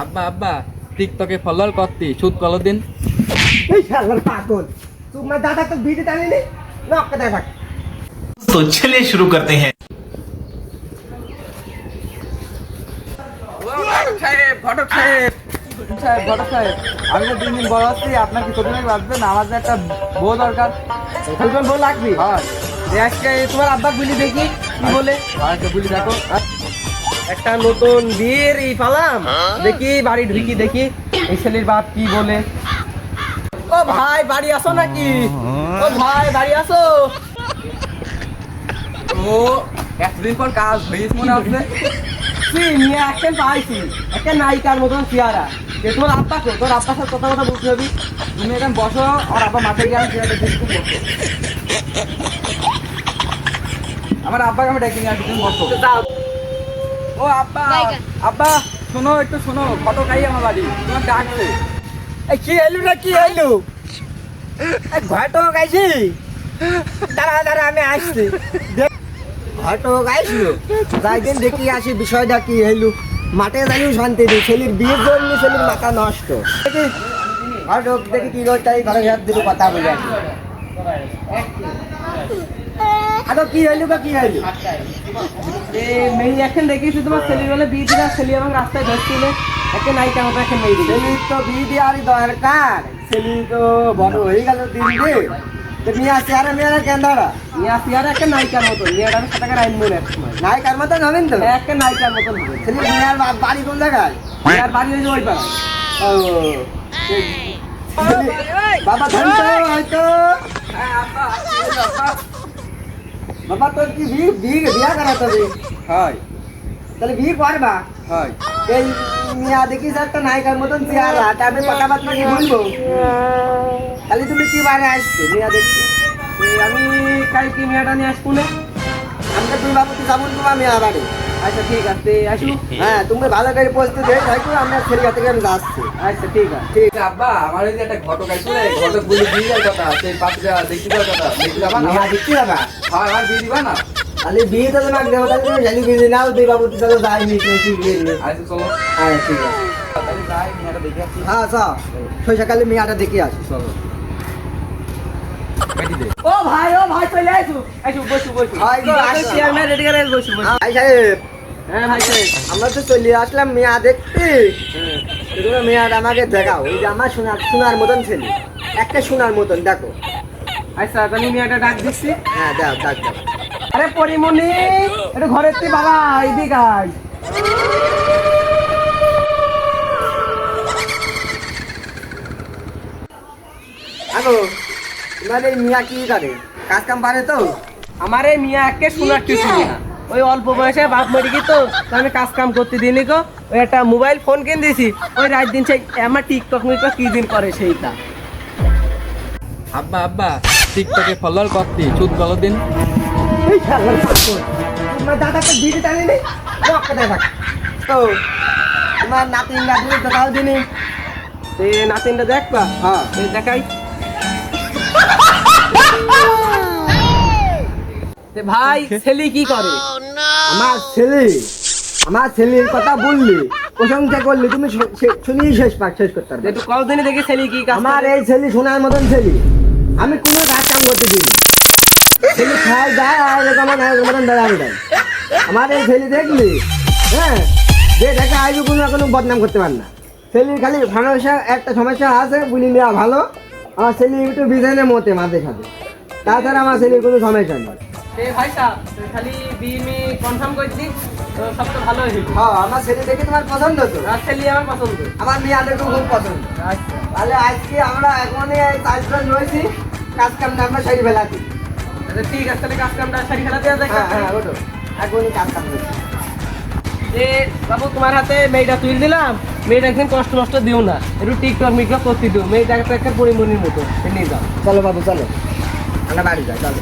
আব্বা আব্বা টিকটকে ফলোয়ার করতি সুদ কল দিন। এই শালার পাগল, তোমার দাদা তো ভিডিও টানিনি না কথা থাক। तो चलिए शुरू करते हैं। ঘটক সাহেব আমি তো দিন দিন বড় হচ্ছি, আপনার কি ছোট মেয়ে বাঁচবে না? আমার যে একটা বউ দরকার। দুজন বউ লাগবি? হয় আজকে তোমার আব্বা বলি দেখি কি বলে। আর বলি দেখো একটা নতুন বিয়ের এই পালাম, দেখি বাড়ি ঢুকি দেখি এই ছেলের বাপ কি বলে। ও ভাই বাড়ি আসো নাকি? ও ভাই বাড়ি আসো। ও এতদিন পর কাজ হয়েছে মনে হচ্ছে। তুই নিয়ে একটা পাইছি, একটা নায়িকার মতন চেহারা। যে তোমার আব্বা তো, তোর আব্বার সাথে কথা কথা বলতে হবে। তুমি এখানে বসো আর আব্বা মাঠে গিয়ে আমার আব্বাকে আমি ডেকে নিয়ে আসি, তুমি বসো। ও আব্বা আব্বা শোনো একটু শোনো, কত খাই আমার বাড়ি তোমার ডাকছে। এই কি এলু না কি এলু? ঘটো গাইছি, দাঁড়া দাঁড়া আমি আসছি। ঘটো গাইছিল, যাই দিন দেখি আসি বিষয়টা কি হইলু। মাঠে যাইও শান্তি নেই, ছেলের বিয়ের জন্য ছেলের মাথা নষ্ট। ঘটক দেখি কি করতে ঘরে হাত দিকে কথা বলে আসি। আরো কি হইলু বা কি হইলু? মেয়ে এখন দেখিয়েছি তোমার ছেলের বলে বিয়ে দিলা, ছেলে আমার রাস্তায় ধরছিলে একটা নায়িকা মতো এখন মেয়ে দিলে। ছেলের তো বিয়ে দেওয়ারই দরকার, ছেলে তো বড় হয়ে গেল দিন দিয়ে। মিয়া চেয়ারে মেয়েরা কেন ধরা? মিয়া চেয়ারে একটা নায়িকার মতো, মেয়ের আমি 7 টাকা আইন মনে এক সময় নায়িকার মতো যাবেন তো, একটা নায়িকার মতো হবে। ছেলে মেয়ের বাড়ি কোন জায়গায়? মেয়ের বাড়ি হয়েছে ওই পাড়ায়। ও বাবা ধরো হয়তো। বাবা তোর কি বিয়া করা তবে? হয় তাহলে বিয়ে করবা? হয় এই মিয়া দেখিস একটা নায়িকার মতন চেহারা, আমি কথাবার্তা কি বলবো? তাহলে তুমি কি বারে আসছো মিয়া দেখছো? আমি কালকে মিয়াটা নিয়ে আসবো না। আমি তো তুই বাবু তুই যাবো তোমার মিয়া বাড়ি। আচ্ছা ঠিক আছে আসু। হ্যাঁ তুমি ভালো করে প্রস্তুত হয়ে থাকো, আমরা ছেলে থেকে আমি যাচ্ছি। আচ্ছা ঠিক আছে। ঠিক ঠিক আব্বা আমার ওই যে একটা ঘটক আছে, ঘটক বলে দিয়ে যাওয়ার কথা, সেই পাশে দেখতে যাওয়ার কথা, দেখতে যাবা না? মিয়া দেখতে যাবা? হয় আর দিয়ে দিবা না? তাহলে বিয়ে তো তোমাকে দেবো, তাহলে তুমি জানি বিয়ে নাও তুই বাবু তুই তাহলে যাইনি ঠিক বিয়ে। আচ্ছা চলো। হ্যাঁ ঠিক আছে। তাহলে যাই মেয়েটা দেখে আসছি। হ্যাঁ চল সেই সকালে মিয়াটা দেখে আসি। চলো কেটে দে। ও ভাই চলে আইসু। আইসু বসু ভাই গো আসো চেয়ারম্যান রেডি করে বসু। ভাই সাহেব। হ্যাঁ ভাই সাহেব আমরা তো চলে আসলাম মিয়া দেখতে। তুমি মিয়াটা আমাকে দেখাও, এই যে আমার সোনার মতন ছেলে, একটা সোনার মতন দেখো। আচ্ছা তাহলে মিয়াটা ডাক দিচ্ছি। হ্যাঁ দাও ডাক দাও। আরে পরিমণি একটু ঘরের থেকে বাবা এইদিকে আয়। আগো তোমার এই মিয়া কি করে? কাজ কাম পারে তো? আমার এই মিয়া একে সোনার কিছু না, ওই অল্প বয়সে বাপ মরে গিয়ে তো আমি কাজ কাম করতে দিইনি গো। ওই একটা মোবাইল ফোন কিনে দিয়েছি, ওই রাত দিন সেই আমার টিকটক মিকটক কি দিন করে সেইটা। আব্বা আব্বা টিকটকে ফলোয়ার করতি সুদ কল দিন। এই শালার পাগল, তোমার দাদা তো ভিডিও টানিনি না কথা থাক। তো তোমার নাতিনটা দিয়ে দেখাও দিনি, এই নাতিনটা দেখবা? হ্যাঁ এই দেখাই। ভাই ছেলে কি করে? আমার ছেলের কথা বললি, প্রশংসা করলি, তুমি শুনিয়ে শেষ করতে পারবে। একটু কতদিনে দেখি ছেলে কি কাজ? আমার এই ছেলে সোনার মতন ছেলে, আমি কোনো কাজ কাম করতে দিই না। ছেলে খায় যায় আর এরকম মতন দাঁড়ানো দেয়। আমার এই ছেলে দেখলি, হ্যাঁ যে দেখে আইবি কোনো বদনাম করতে পার না। ছেলের খালি সমস্যা একটা সমস্যা আছে, বুঝলি নেওয়া ভালো। আমার ছেলে একটু বিধানের মতে মাঝে সাথে, তাছাড়া আমার ছেলের কোনো সমস্যা নেই। ভাই সাহেব খালি বিমি কনফার্ম করে দিই তো সব তো ভালো হইবে। হ্যাঁ আমার ছেলে দেখে তোমার পছন্দ তো? ছেলে আমার পছন্দ, আমার মেয়েদেরকেও খুব পছন্দ। আচ্ছা তাহলে আজকে আমরা এখনই 4 জন রয়েছি, কাজ কামটা আমরা সারি ফেলাচ্ছি। আচ্ছা ঠিক আছে, তাহলে কাজ কামটা সারি ফেলা দেওয়া যায়। হ্যাঁ ওটো এখনই কাজ কাম করছি। এ বাবু তোমার হাতে মেয়েটা তুলে দিলাম, মেয়েটা একদিন কষ্ট নষ্ট দিও না, একটু টিকটক মিকটক করতে দিও, মেয়েটাকে তো একটা পরিমণির মতো নিয়ে যাও। চলো বাবু চলো, আমরা বাড়ি যাই চলো।